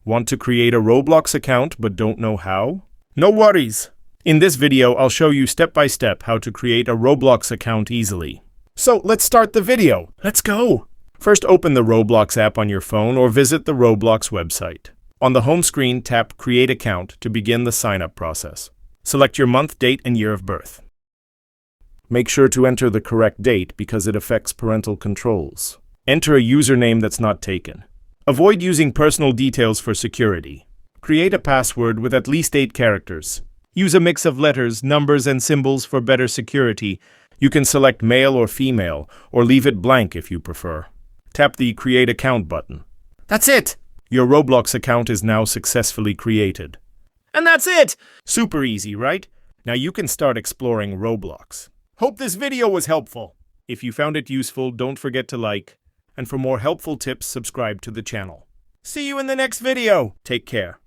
Want to create a Roblox account but don't know how? No worries! In this video, I'll show you step by step how to create a Roblox account easily. So let's start the video. Let's go! First, open the Roblox app on your phone or visit the Roblox website. On the home screen, tap Create Account to begin the sign-up process. Select your month, date, and year of birth. Make sure to enter the correct date because it affects parental controls. Enter a username that's not taken. Avoid using personal details for security. Create a password with at least 8 characters. Use a mix of letters, numbers, and symbols for better security. You can select male or female, or leave it blank if you prefer. Tap the Create Account button. That's it! Your Roblox account is now successfully created. And that's it! Super easy, right? Now you can start exploring Roblox. Hope this video was helpful. If you found it useful, don't forget to like. And for more helpful tips, subscribe to the channel. See you in the next video. Take care.